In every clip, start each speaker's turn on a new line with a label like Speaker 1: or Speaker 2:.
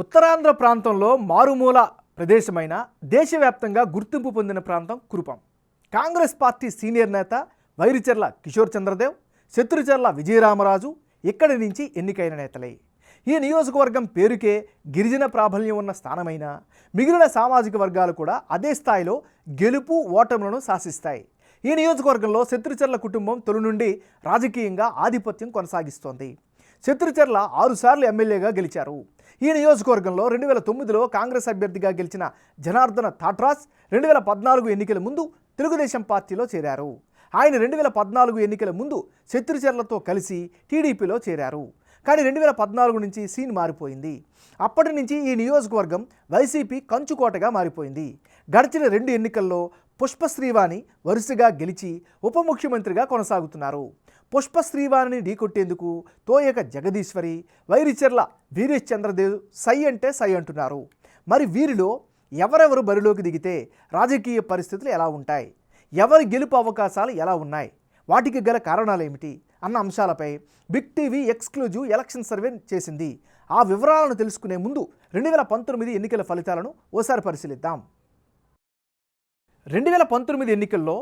Speaker 1: ఉత్తరాంధ్ర ప్రాంతంలో మారుమూల ప్రదేశమైన దేశవ్యాప్తంగా గుర్తింపు పొందిన ప్రాంతం కురుపాం. కాంగ్రెస్ పార్టీ సీనియర్ నేత వైరిచర్ల కిషోర్ చంద్రదేవ్, శత్రుచర్ల విజయరామరాజు ఇక్కడి నుంచి ఎన్నికైన నేతలే. ఈ నియోజకవర్గం పేరుకే గిరిజన ప్రాబల్యం ఉన్న స్థానమైన మిగిలిన సామాజిక వర్గాలు కూడా అదే స్థాయిలో గెలుపు ఓటములను శాసిస్తాయి. ఈ నియోజకవర్గంలో శత్రుచర్ల కుటుంబం తొలి నుండి రాజకీయంగా ఆధిపత్యం కొనసాగిస్తోంది. శత్రుచర్ల 6 సార్లు ఎమ్మెల్యేగా గెలిచారు. ఈ నియోజకవర్గంలో 2009లో కాంగ్రెస్ అభ్యర్థిగా గెలిచిన జనార్దన తాట్రాస్ 2014 ఎన్నికల ముందు తెలుగుదేశం పార్టీలో చేరారు. ఆయన 2014 ఎన్నికల ముందు శత్రుచర్లతో కలిసి టీడీపీలో చేరారు. కానీ 2014 నుంచి సీన్ మారిపోయింది. అప్పటి నుంచి ఈ నియోజకవర్గం వైసీపీ కంచుకోటగా మారిపోయింది. గడిచిన 2 ఎన్నికల్లో పుష్పశ్రీవాణి వరుసగా గెలిచి ఉప ముఖ్యమంత్రిగా కొనసాగుతున్నారు. పుష్పశ్రీవాణిని ఢీకొట్టేందుకు తోయక జగదీశ్వరి, వైరిచర్ల వీరేష్ చంద్రదేవ్ సై అంటే సై అంటున్నారు. మరి వీరిలో ఎవరెవరు బరిలోకి దిగితే రాజకీయ పరిస్థితులు ఎలా ఉంటాయి, ఎవరి గెలుపు అవకాశాలు ఎలా ఉన్నాయి, వాటికి గల కారణాలేమిటి అన్న అంశాలపై big TV exclusive election survey చేసింది. ఆ వివరాలను తెలుసుకునే ముందు 2019 ఎన్నికల ఫలితాలను ఓసారి పరిశీలిద్దాం. 2019 ఎన్నికల్లో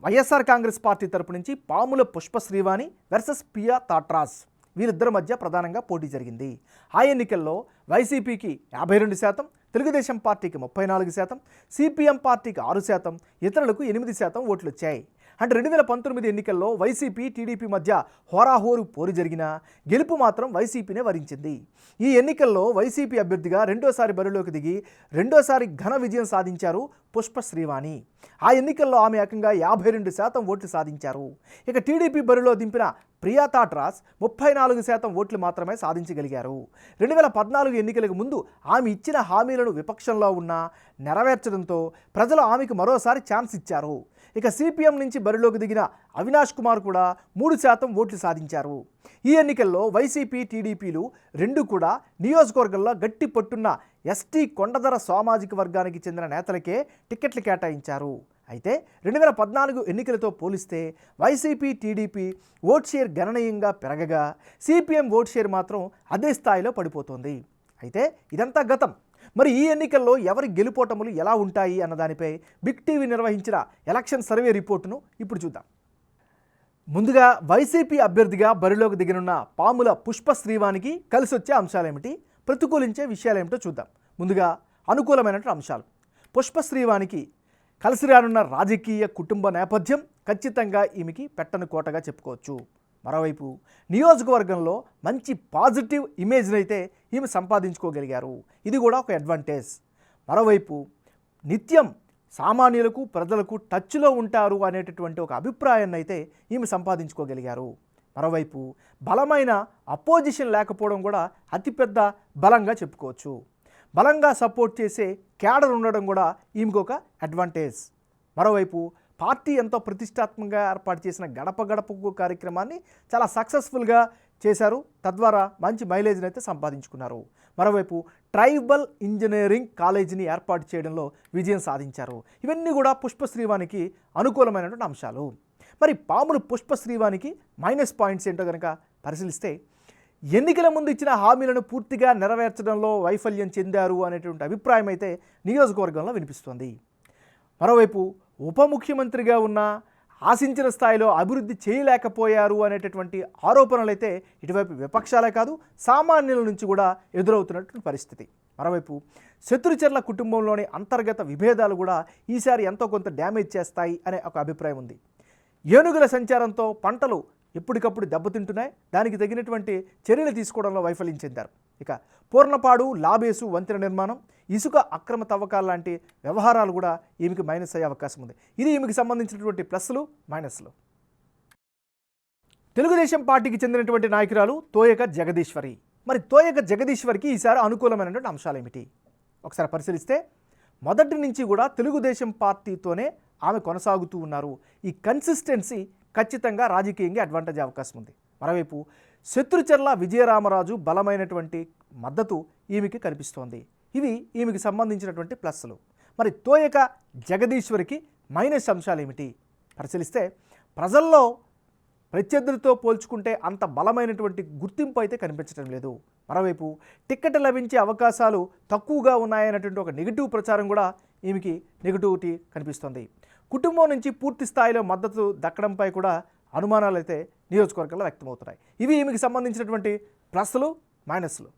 Speaker 1: వైఎస్ఆర్ కాంగ్రెస్ పార్టీ తరపు నుంచి పాముల పుష్పశ్రీవాణి వర్సెస్ పియా తాట్రాస్ వీరిద్దరి మధ్య ప్రధానంగా పోటీ జరిగింది. ఆ ఎన్నికల్లో వైసీపీకి 52%, తెలుగుదేశం పార్టీకి 34%, సిపిఎం పార్టీకి 6%, ఇతరులకు 8% ఓట్లు వచ్చాయి. అంటే 2019 ఎన్నికల్లో వైసీపీ టీడీపీ మధ్య హోరాహోరు పోరు జరిగినా గెలుపు మాత్రం వైసీపీనే వరించింది. ఈ ఎన్నికల్లో వైసీపీ అభ్యర్థిగా రెండోసారి బరిలోకి దిగి రెండోసారి ఘన విజయం సాధించారు పుష్పశ్రీవాణి. ఆ ఎన్నికల్లో ఆమె ఏకంగా 52% ఓట్లు సాధించారు. ఇక టీడీపీ బరిలో దింపిన ప్రియా తాట్రాస్ 34% ఓట్లు మాత్రమే సాధించగలిగారు. 2014 ఎన్నికలకు ముందు ఆమె ఇచ్చిన హామీలను విపక్షంలో ఉన్నా నెరవేర్చడంతో ప్రజలు ఆమెకు మరోసారి ఛాన్స్ ఇచ్చారు. ఇక సిపిఎం నుంచి బరిలోకి దిగిన అవినాష్ కుమార్ కూడా 3% ఓట్లు సాధించారు. ఈ ఎన్నికల్లో వైసీపీ టీడీపీలు రెండు కూడా నియోజకవర్గంలో గట్టి పట్టున్న ఎస్టీ కొండదర సామాజిక వర్గానికి చెందిన నేతలకే టికెట్లు కేటాయించారు. అయితే 2014 ఎన్నికలతో పోలిస్తే వైసీపీ టీడీపీ ఓట్ షేర్ గణనీయంగా పెరగగా సిపిఎం ఓట్ షేర్ మాత్రం అదే స్థాయిలో పడిపోతుంది. అయితే ఇదంతా గతం. మరి ఈ ఎన్నికల్లో ఎవరి గెలుపోటములు ఎలా ఉంటాయి అన్నదానిపై బిగ్ టీవీ నిర్వహించిన ఎలక్షన్ సర్వే రిపోర్టును ఇప్పుడు చూద్దాం. ముందుగా వైసీపీ అభ్యర్థిగా బరిలోకి దిగనున్న పాముల పుష్పశ్రీవానికి కలిసి వచ్చే అంశాలేమిటి, ప్రతికూలించే విషయాలేమిటో చూద్దాం. ముందుగా అనుకూలమైనటువంటి అంశాలు. పుష్పశ్రీవానికి కలిసి రానున్న రాజకీయ కుటుంబ నేపథ్యం ఖచ్చితంగా ఈమెకి పెట్టని కోటగా చెప్పుకోవచ్చు. మరోవైపు నియోజకవర్గంలో మంచి పాజిటివ్ ఇమేజ్ని అయితే ఈమె సంపాదించుకోగలిగారు. ఇది కూడా ఒక అడ్వాంటేజ్. మరోవైపు నిత్యం సామాన్యులకు ప్రజలకు టచ్లో ఉంటారు అనేటటువంటి ఒక అభిప్రాయాన్ని అయితే ఈమె సంపాదించుకోగలిగారు. మరోవైపు బలమైన అపోజిషన్ లేకపోవడం కూడా అతిపెద్ద బలంగా చెప్పుకోవచ్చు. బలంగా సపోర్ట్ చేసే క్యాడర్ ఉండడం కూడా ఈమెకు ఒక అడ్వాంటేజ్. మరోవైపు పార్టీ ఎంతో ప్రతిష్టాత్మకంగా ఏర్పాటు చేసిన గడప గడపకు కార్యక్రమాన్ని చాలా సక్సెస్ఫుల్గా చేశారు. తద్వారా మంచి మైలేజ్ని అయితే సంపాదించుకున్నారు. మరోవైపు ట్రైబల్ ఇంజనీరింగ్ కాలేజీని ఏర్పాటు చేయడంలో విజయం సాధించారు. ఇవన్నీ కూడా పుష్పశ్రీవానికి అనుకూలమైనటువంటి అంశాలు. మరి పాములు పుష్పశ్రీవానికి మైనస్ పాయింట్స్ ఏంటో కనుక పరిశీలిస్తే, ఎన్నికల ముందు ఇచ్చిన హామీలను పూర్తిగా నెరవేర్చడంలో వైఫల్యం చెందారు అనేటువంటి అభిప్రాయం అయితే నియోజకవర్గంలో వినిపిస్తోంది. మరోవైపు ఉప ముఖ్యమంత్రిగా ఉన్న ఆశించిన స్థాయిలో అభివృద్ధి చేయలేకపోయారు అనేటటువంటి ఆరోపణలు అయితే ఇటువైపు విపక్షాలే కాదు సామాన్యుల నుంచి కూడా ఎదురవుతున్నటువంటి పరిస్థితి. మరోవైపు శత్రుచర్ల కుటుంబంలోని అంతర్గత విభేదాలు కూడా ఈసారి ఎంతో కొంత డ్యామేజ్ చేస్తాయి అనే ఒక అభిప్రాయం ఉంది. ఏనుగుల సంచారంతో పంటలు ఎప్పటికప్పుడు దెబ్బతింటున్నాయి. దానికి తగినటువంటి చర్యలు తీసుకోవడంలో వైఫల్యం చెందారు. ఇక పూర్ణపాడు, లాబేసు వంతెన నిర్మాణం, ఇసుక అక్రమ తవ్వకాలు లాంటి వ్యవహారాలు కూడా ఈమెకి మైనస్ అయ్యే అవకాశం ఉంది. ఇది ఈమెకి సంబంధించినటువంటి ప్లస్లు మైనస్లు. తెలుగుదేశం పార్టీకి చెందినటువంటి నాయకురాలు తోయక జగదీశ్వరి. మరి తోయక జగదీశ్వరికి ఈసారి అనుకూలమైనటువంటి అంశాలు ఏమిటి ఒకసారి పరిశీలిస్తే, మొదటి నుంచి కూడా తెలుగుదేశం పార్టీతోనే ఆమె కొనసాగుతూ ఉన్నారు. ఈ కన్సిస్టెన్సీ ఖచ్చితంగా రాజకీయంగా అడ్వాంటేజ్ అవకాశం ఉంది. మరోవైపు శత్రుచర్ల విజయరామరాజు బలమైనటువంటి మద్దతు ఈమెకి కనిపిస్తోంది. ఇవి ఈమెకి సంబంధించినటువంటి ప్లస్లు. మరి తోయక జగదీశ్వరికి మైనస్ అంశాలు ఏమిటి పరిశీలిస్తే, ప్రజల్లో ప్రత్యర్థులతో పోల్చుకుంటే అంత బలమైనటువంటి గుర్తింపు అయితే కనిపించడం లేదు. మరోవైపు టిక్కెట్ లభించే అవకాశాలు తక్కువగా ఉన్నాయనేటువంటి ఒక నెగిటివ్ ప్రచారం కూడా ఈమెకి నెగిటివిటీ కనిపిస్తుంది. కుటుంబం నుంచి పూర్తి స్థాయిలో మద్దతు దక్కడంపై కూడా అనుమానాలు అయితే నియోజకవర్గంలో వ్యక్తమవుతున్నాయి. ఇవి ఈమెకి సంబంధించినటువంటి ప్లస్లు మైనస్లు.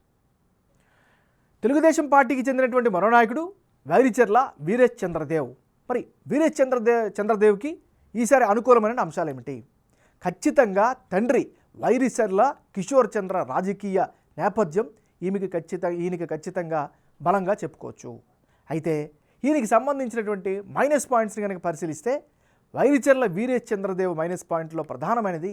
Speaker 1: తెలుగుదేశం పార్టీకి చెందినటువంటి మరో నాయకుడు వైరిచెర్ల వీరేష్ చంద్రదేవ్. మరి వీరేష్ చంద్రదేవ్కి ఈసారి అనుకూలమైన అంశాలు ఏమిటి? ఖచ్చితంగా తండ్రి వైరిచెర్ల కిషోర్ చంద్ర రాజకీయ నేపథ్యం ఈయనకి ఖచ్చితంగా బలంగా చెప్పుకోవచ్చు. అయితే ఈయనకి సంబంధించినటువంటి మైనస్ పాయింట్స్ని కనుక పరిశీలిస్తే వైరిచెర్ల వీరేష్ చంద్రదేవ్ మైనస్ పాయింట్లో ప్రధానమైనది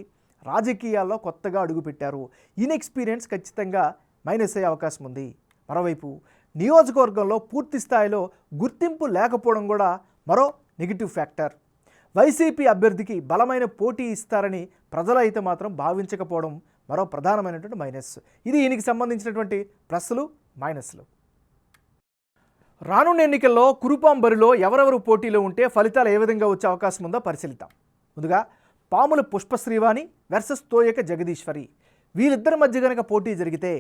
Speaker 1: రాజకీయాల్లో కొత్తగా అడుగుపెట్టారు. ఇన్ఎక్స్పీరియన్స్ ఖచ్చితంగా మైనస్ అయ్యే అవకాశం ఉంది. మరోవైపు నియోజకవర్గంలో పూర్తి స్థాయిలో గుర్తింపు లేకపోవడం కూడా మరో నెగిటివ్ ఫ్యాక్టర్. వైసీపీ అభ్యర్థికి బలమైన పోటీ ఇస్తారని ప్రజలైతే మాత్రం భావించకపోవడం మరో ప్రధానమైనటువంటి మైనస్. ఇది ఈయనకి సంబంధించినటువంటి ప్లస్లు మైనస్లు. రానున్న ఎన్నికల్లో కురుపాం బరిలో ఎవరెవరు పోటీలో ఉంటే ఫలితాలు ఏ విధంగా వచ్చే అవకాశం ఉందో పరిశీలిద్దాం. ముందుగా పాముల పుష్పశ్రీవాణి వర్సెస్ తోయక జగదీశ్వరి. వీరిద్దరి మధ్య కనుక పోటీ జరిగితే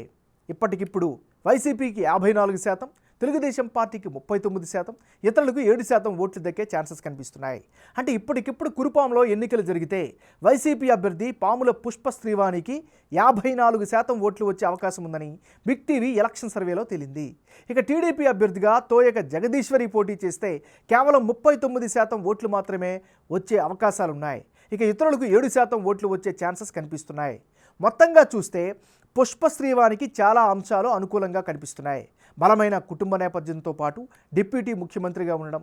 Speaker 1: ఇప్పటికిప్పుడు వైసీపీకి 54%, తెలుగుదేశం పార్టీకి 39%, ఇతరులకు 7% ఓట్లు దక్కే ఛాన్సెస్ కనిపిస్తున్నాయి. అంటే ఇప్పటికిప్పుడు కురుపాంలో ఎన్నికలు జరిగితే వైసీపీ అభ్యర్థి పాముల పుష్పశ్రీవాణికి 54% ఓట్లు వచ్చే అవకాశం ఉందని బిగ్ టీవీ ఎలక్షన్ సర్వేలో తేలింది. ఇక టీడీపీ అభ్యర్థిగా తోయక జగదీశ్వరి పోటీ చేస్తే కేవలం 39% ఓట్లు మాత్రమే వచ్చే అవకాశాలున్నాయి. ఇక ఇతరులకు 7% ఓట్లు వచ్చే ఛాన్సెస్ కనిపిస్తున్నాయి. మొత్తంగా చూస్తే పుష్పశ్రీవాణికి చాలా అంశాలు అనుకూలంగా కనిపిస్తున్నాయి. బలమైన కుటుంబ నేపథ్యంతో పాటు డిప్యూటీ ముఖ్యమంత్రిగా ఉండడం,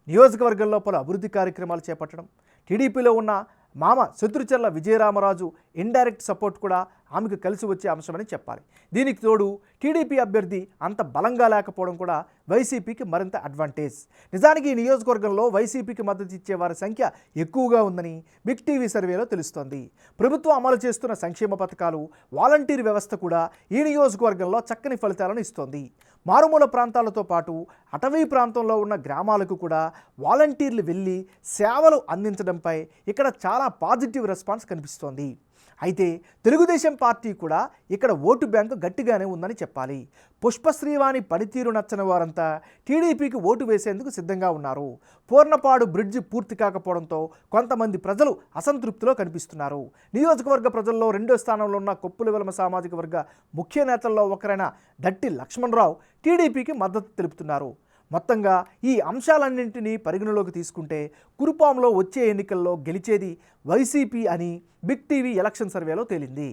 Speaker 1: నియోజకవర్గంలో పలు అభివృద్ధి కార్యక్రమాలు చేపట్టడం, టీడీపీలో ఉన్న మామ శత్రుచర్ల విజయరామరాజు ఇండైరెక్ట్ సపోర్ట్ కూడా ఆమెకు కలిసి వచ్చే అంశమని చెప్పాలి. దీనికి తోడు టీడీపీ అభ్యర్థి అంత బలంగా లేకపోవడం కూడా వైసీపీకి మరింత అడ్వాంటేజ్. నిజానికి ఈ నియోజకవర్గంలో వైసీపీకి మద్దతు ఇచ్చే వారి సంఖ్య ఎక్కువగా ఉందని బిగ్ టీవీ సర్వేలో తెలుస్తోంది. ప్రభుత్వం అమలు చేస్తున్న సంక్షేమ పథకాలు, వాలంటీర్ వ్యవస్థ కూడా ఈ నియోజకవర్గంలో చక్కని ఫలితాలను ఇస్తోంది. మారుమూల ప్రాంతాలతో పాటు అటవీ ప్రాంతంలో ఉన్న గ్రామాలకు కూడా వాలంటీర్లు వెళ్ళి సేవలు అందించడంపై ఇక్కడ చాలా పాజిటివ్ రెస్పాన్స్ కనిపిస్తోంది. అయితే తెలుగుదేశం పార్టీ కూడా ఇక్కడ ఓటు బ్యాంకు గట్టిగానే ఉందని చెప్పాలి. పుష్పశ్రీవాణి పనితీరు నచ్చని వారంతా టీడీపీకి ఓటు వేసేందుకు సిద్ధంగా ఉన్నారు. పూర్ణపాడు బ్రిడ్జి పూర్తి కాకపోవడంతో కొంతమంది ప్రజలు అసంతృప్తిలో కనిపిస్తున్నారు. నియోజకవర్గ ప్రజల్లో 2వ స్థానంలో ఉన్న కొప్పుల వెలమ సామాజిక వర్గ ముఖ్య నేతల్లో ఒకరైన దట్టి లక్ష్మణరావు టీడీపీకి మద్దతు తెలుపుతున్నారు. మొత్తంగా ఈ అంశాలన్నింటినీ పరిగణలోకి తీసుకుంటే కురుపాంలో వచ్చే ఎన్నికల్లో గెలిచేది వైసీపీ అని బిగ్ టీవీ ఎలక్షన్ సర్వేలో తేలింది.